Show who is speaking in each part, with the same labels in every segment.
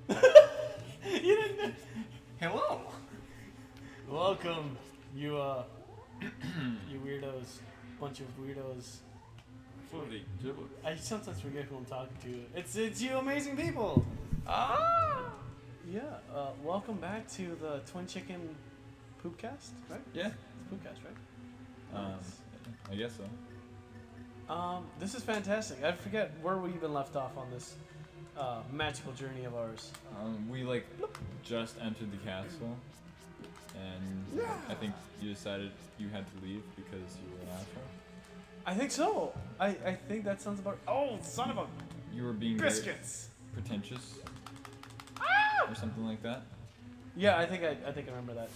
Speaker 1: You didn't. Hello. Welcome, you you weirdos, bunch of weirdos. I sometimes forget who I'm talking to. It's you, amazing people.
Speaker 2: Ah.
Speaker 1: Yeah. Welcome back to the Twin Chicken Poopcast, right?
Speaker 2: Yeah.
Speaker 1: It's Poopcast, right?
Speaker 2: I guess so.
Speaker 1: This is fantastic. I forget where we even left off on this magical journey of ours.
Speaker 2: We just entered the castle, and I think you decided you had to leave because you were an asshole.
Speaker 1: I think so. I think that sounds about. Oh, son of a
Speaker 2: You were being
Speaker 1: biscuits.
Speaker 2: very pretentious, or something like that.
Speaker 1: Yeah, I think I remember that.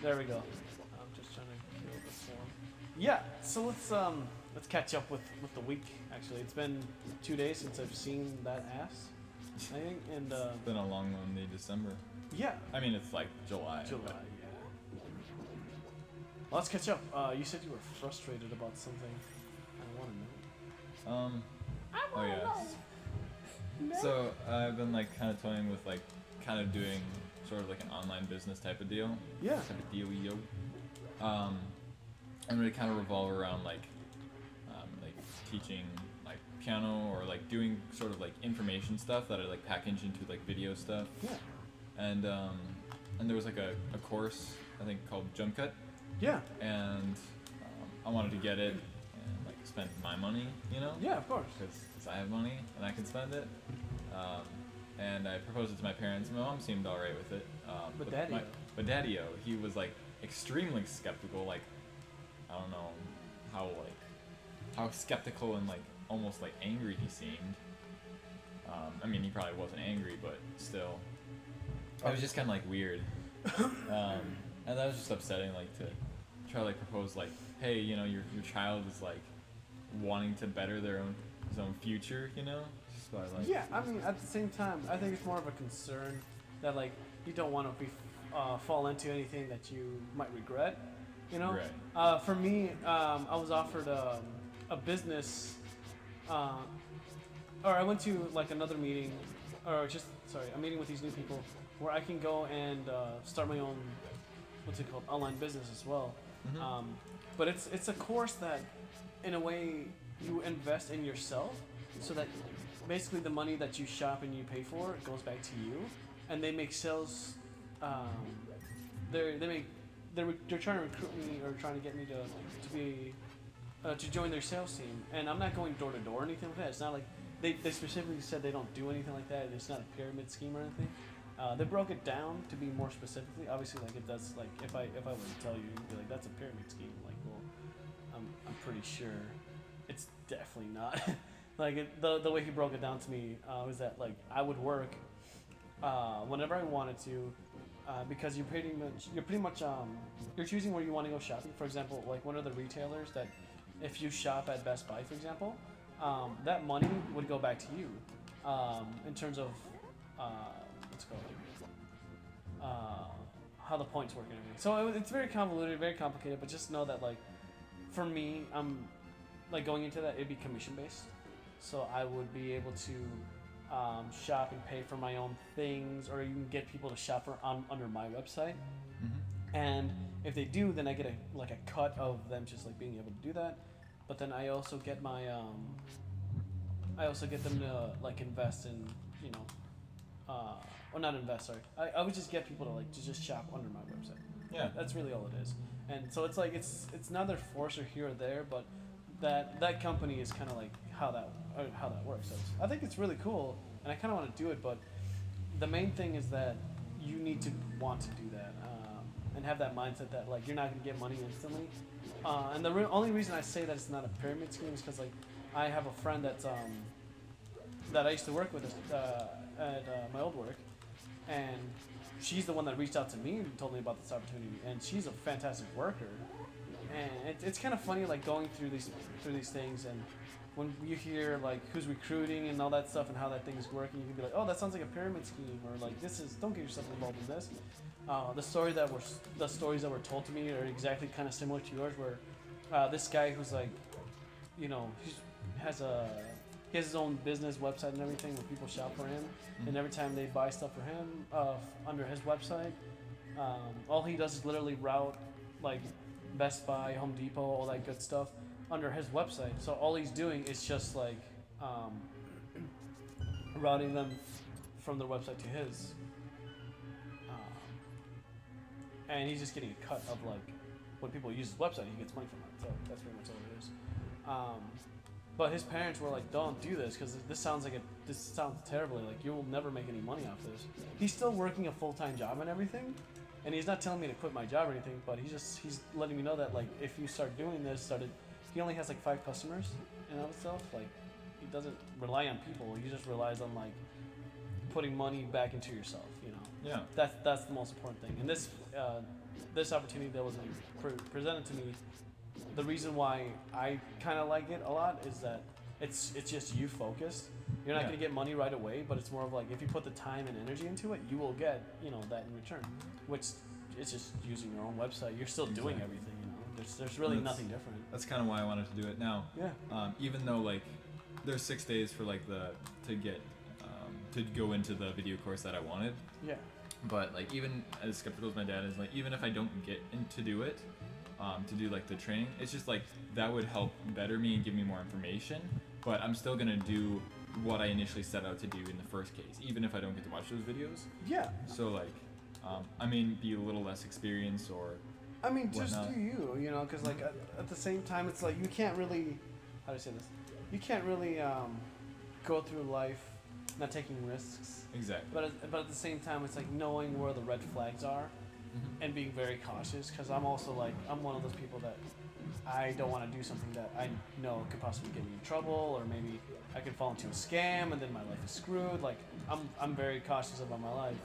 Speaker 1: There we go. I'm just trying to kill this one. Yeah. So let's catch up with the week. Actually, it's been 2 days since I've seen that ass. I think, and
Speaker 2: It's been a long lonely December.
Speaker 1: yeah.
Speaker 2: I mean, it's like July.
Speaker 1: July.
Speaker 2: but-
Speaker 1: Yeah. Well, let's catch up. You said you were frustrated about something. I want to know.
Speaker 2: Oh yes. So I've been kind of toying with kind of doing sort of like an online business type of deal.
Speaker 1: Yeah.
Speaker 2: Type of dealio. And really kind of revolve around teaching piano or doing sort of information stuff that I package into video stuff.
Speaker 1: Yeah.
Speaker 2: And there was a course I think called Jump Cut.
Speaker 1: Yeah.
Speaker 2: And I wanted to get it and spend my money,
Speaker 1: Yeah, of course.
Speaker 2: because I have money and I can spend it. And I proposed it to my parents. My mom seemed all right with it. But Daddy-o, he was extremely skeptical. I don't know how skeptical and almost angry he seemed. I mean, he probably wasn't angry, but still, it was just kind of weird. And that was just upsetting. To try to propose hey, your child is wanting to better his own future, Just by,
Speaker 1: Yeah, I mean, at the same time, I think it's more of a concern that you don't want to be fall into anything that you might regret,
Speaker 2: Right.
Speaker 1: For me, I was offered a business, or I went to another meeting, or a meeting with these new people where I can go and start my own, what's it called, online business as well.
Speaker 2: Mm-hmm.
Speaker 1: But it's a course that, in a way, you invest in yourself, so that basically the money that you shop and you pay for goes back to you, and they make sales. They're trying to recruit me or trying to get me to be to join their sales team, and I'm not going door to door or anything like that. It's not they specifically said they don't do anything like that. It's not a pyramid scheme or anything. They broke it down to be more specifically. Obviously, it does. If I were to tell you, you'd be like, that's a pyramid scheme. Well, I'm pretty sure it's definitely not. The way he broke it down to me was that I would work whenever I wanted to, because you're pretty much you're choosing where you want to go shopping. For example, one of the retailers that, if you shop at Best Buy, for example, that money would go back to you in terms of what's it called, how the points work and everything. So it's very convoluted, very complicated. But just know that for me, I'm going into that, it'd be commission based. So I would be able to shop and pay for my own things, or you can get people to shop under my website.
Speaker 2: Mm-hmm.
Speaker 1: And if they do, then I get a cut of them just being able to do that. But then I also get my I also get them to invest in or not invest. Sorry, I would just get people to just shop under my website.
Speaker 2: Yeah.
Speaker 1: That's really all it is. And so it's neither force or here or there, but that company is kind of how that works. So I think it's really cool, and I kind of want to do it. But the main thing is that you need to want to do that and have that mindset that you're not going to get money instantly. And the only reason I say that it's not a pyramid scheme is because I have a friend that's that I used to work with at my old work, and she's the one that reached out to me and told me about this opportunity, and she's a fantastic worker. And it's kind of funny going through these things, and when you hear who's recruiting and all that stuff and how that thing is working, you can be like, oh, that sounds like a pyramid scheme, or don't get yourself involved in this. The stories that were told to me are exactly kind of similar to yours, where this guy who's he has a he has his own business website and everything where people shop for him. And every time they buy stuff for him under his website, all he does is literally route like Best Buy, Home Depot, all that good stuff under his website. So all he's doing is just like routing them from their website to his. And he's just getting a cut of like when people use his website, he gets money from it. So that's pretty much all it is. But his parents were like, "Don't do this because this sounds terribly. Like you will never make any money off this." He's still working a full-time job and everything, and he's not telling me to quit my job or anything. But he's letting me know that like if you start doing this, he only has like 5 customers in and of itself. Like he doesn't rely on people. He just relies on like putting money back into yourself. You know.
Speaker 2: Yeah.
Speaker 1: That's the most important thing. And this opportunity that was presented to me, the reason why I kind of like it a lot is that it's just you focused. You're not going to get money right away, but it's more of like if you put the time and energy into it, you will get that in return. Which it's just using your own website. You're still doing everything. There's really nothing different.
Speaker 2: That's kind of why I wanted to do it now.
Speaker 1: Yeah.
Speaker 2: Even though like there's 6 days for like to go into the video course that I wanted.
Speaker 1: Yeah.
Speaker 2: But like even as skeptical as my dad is, like even if I don't get to do it, to do like the training, it's just like that would help better me and give me more information. But I'm still gonna do what I initially set out to do in the first case, even if I don't get to watch those videos.
Speaker 1: Yeah.
Speaker 2: So like, I may be a little less experienced or.
Speaker 1: I mean, just
Speaker 2: whatnot.
Speaker 1: do you, because like at the same time, it's like you can't really, how do I say this? You can't really go through life not taking risks.
Speaker 2: Exactly.
Speaker 1: But at the same time, it's like knowing where the red flags are, and being very cautious. Because I'm also like I'm one of those people that I don't want to do something that I know could possibly get me in trouble, or maybe I could fall into a scam and then my life is screwed. Like I'm very cautious about my life.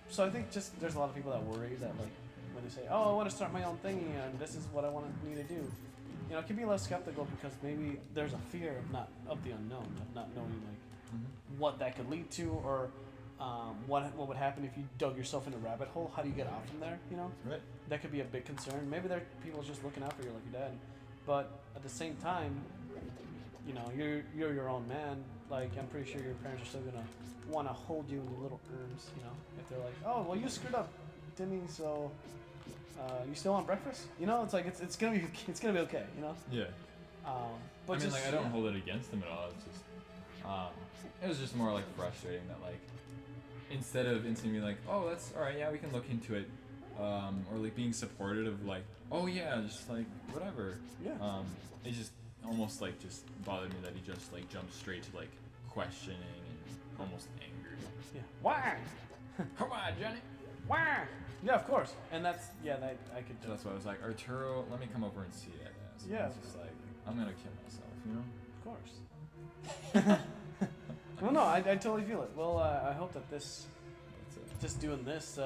Speaker 1: So I think just there's a lot of people that worry that like when they say, oh, I want to start my own thingy and this is what I need to do. It can be less skeptical because maybe there's a fear of the unknown, of not knowing like what that could lead to, or what would happen if you dug yourself in a rabbit hole. How do you get out from there?
Speaker 2: Right.
Speaker 1: That could be a big concern. Maybe there are people just looking out for you like your dad, but at the same time, you're your own man. Like I'm pretty sure your parents are still gonna want to hold you in your little arms. If they're like, oh well, you screwed up, Timmy, so you still want breakfast? It's like it's gonna be okay.
Speaker 2: Yeah.
Speaker 1: But
Speaker 2: I don't hold it against them at all. It's just it was just more like frustrating that like instead of instantly being like, oh that's all right, yeah we can look into it, or like being supportive of like, oh yeah, just like whatever.
Speaker 1: Yeah.
Speaker 2: It just almost like just bothered me that he just like jumped straight to like questioning and almost angry.
Speaker 1: Yeah. Why?
Speaker 2: Come on, Johnny.
Speaker 1: Why? Yeah, of course. And that's that I could.
Speaker 2: So that's why I was like, Arturo, let me come over and see that ass.
Speaker 1: Yeah.
Speaker 2: It's just like I'm gonna kill myself,
Speaker 1: Of course. Well, no, I totally feel it. Well, I hope that just doing this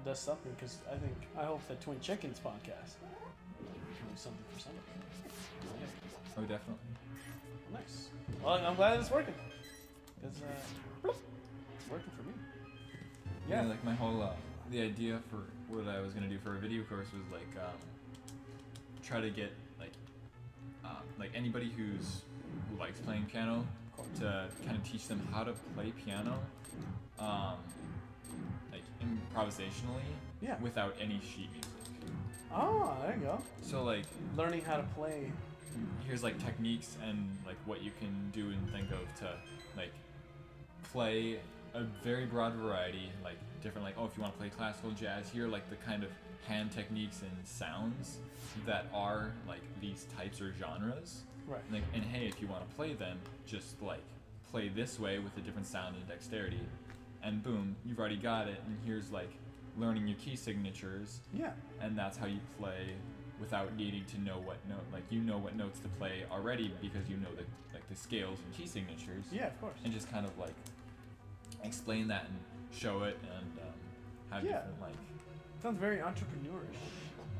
Speaker 1: does something, because I hope that Twin Chickens podcast can do something for somebody. Yeah.
Speaker 2: Oh, definitely.
Speaker 1: Nice. Well, I'm glad it's working, because it's working for me.
Speaker 2: Yeah, like my whole the idea for what I was gonna do for a video course was like try to get like anybody who likes playing piano to kind of teach them how to play piano, like improvisationally, without any sheet music.
Speaker 1: Oh, there you go.
Speaker 2: So like
Speaker 1: learning how to play.
Speaker 2: Here's like techniques and like what you can do and think of to like play a very broad variety, like different, like, oh, if you want to play classical jazz, here are like the kind of hand techniques and sounds that are like these types or genres.
Speaker 1: Right.
Speaker 2: Like, and hey, if you want to play them, just like play this way with a different sound and dexterity, and boom, you've already got it. And here's like learning your key signatures.
Speaker 1: Yeah. And
Speaker 2: that's how you play without needing to know what note, like you know what notes to play already because you know the scales and key signatures.
Speaker 1: Yeah, of course.
Speaker 2: And just kind of like explain that and show it and have different like.
Speaker 1: Sounds very entrepreneurish.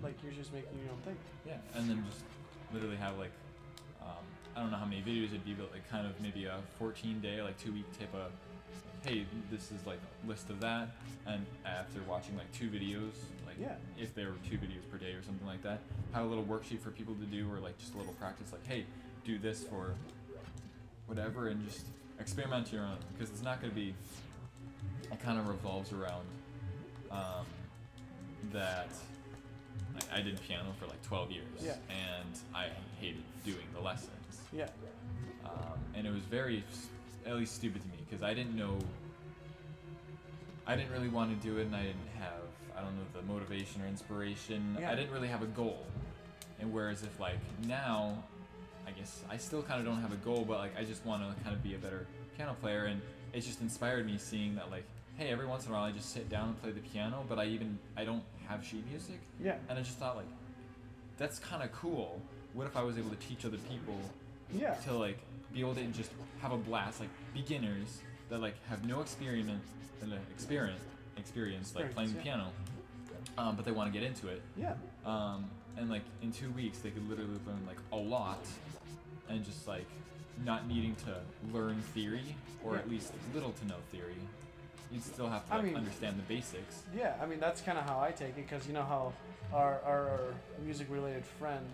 Speaker 1: Like you're just making your own thing.
Speaker 2: Yeah, and then just literally have like I don't know how many videos it'd be, but like kind of maybe a 14-day, like 2-week type of, hey, this is like a list of that, and after watching like 2 videos, like if there were 2 videos per day or something like that, have a little worksheet for people to do, or like just a little practice, like, hey, do this for whatever, and just experiment your own, because it's not going to be, it kind of revolves around that I did piano for like 12 years, and I hated doing the lessons.
Speaker 1: Yeah.
Speaker 2: And it was very, at least stupid to me, because I didn't really want to do it, and I didn't have, I don't know, the motivation or inspiration. I didn't really have a goal. And whereas if like now, I guess I still kind of don't have a goal, but like I just want to kind of be a better piano player, and it just inspired me seeing that like, hey, every once in a while I just sit down and play the piano, but I don't have sheet music.
Speaker 1: Yeah.
Speaker 2: And I just thought like, that's kind of cool. What if I was able to teach other people to like be able to just have a blast, like beginners that like have no experience like playing the piano, but they want to get into it.
Speaker 1: Yeah.
Speaker 2: And like in 2 weeks they could literally learn like a lot, and just like not needing to learn theory, or at least little to no theory. You'd still have to understand the basics.
Speaker 1: Yeah, I mean that's kind of how I take it, because you know how our music-related friend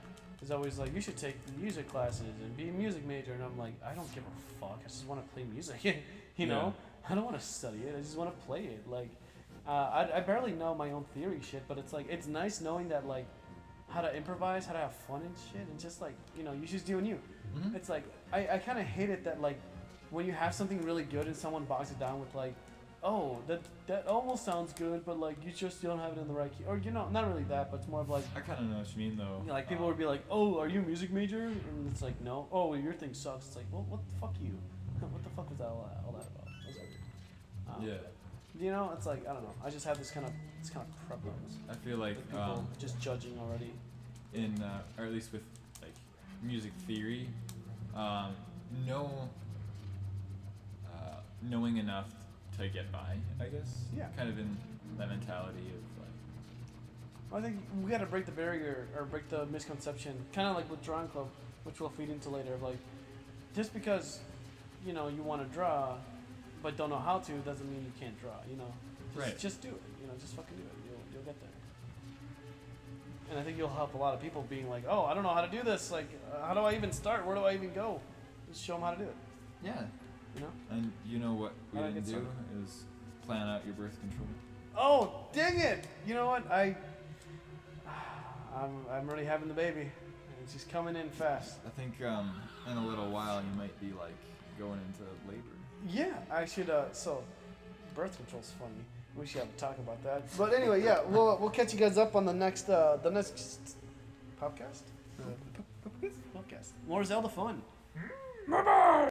Speaker 1: is always like, you should take music classes and be a music major, and I'm like, I don't give a fuck. I just want to play music. you know, I don't want to study it. I just want to play it. Like, I barely know my own theory shit, but it's like it's nice knowing that like how to improvise, how to have fun and shit, and just like you just doing you.
Speaker 2: Mm-hmm.
Speaker 1: It's like I kind of hate it that like when you have something really good and someone bogs it down with like, oh, that almost sounds good, but like you just don't have it in the right key, or not really that, but it's more of like,
Speaker 2: I kind of know what you mean though.
Speaker 1: Like people would be like, oh, are you a music major? And it's like, no. Oh, well, your thing sucks. It's like, well, what the fuck you? What the fuck was that all that about? That was weird. It's like I don't know. I just have this kind of preference.
Speaker 2: I feel like
Speaker 1: people just judging already.
Speaker 2: In or at least with like music theory, knowing enough to get by, I guess.
Speaker 1: Yeah.
Speaker 2: Kind of in that mentality of like.
Speaker 1: I think we got to break the barrier or break the misconception, kind of like with drawing club, which we'll feed into later. Of like, just because you want to draw, but don't know how to, doesn't mean you can't draw. Just do it. Just fucking do it. You'll get there. And I think you'll help a lot of people being like, oh, I don't know how to do this. Like, how do I even start? Where do I even go? Just show them how to do it.
Speaker 2: Yeah.
Speaker 1: You know?
Speaker 2: And you know what we didn't do is plan out your birth control.
Speaker 1: Oh, dang it! You know what? I'm already having the baby. And she's coming in fast.
Speaker 2: I think in a little while you might be like going into labor.
Speaker 1: Yeah, I should. So, birth control's funny. We should have to talk about that. But anyway, yeah, we'll catch you guys up on the next podcast. Podcast. More Zelda fun. Bye bye.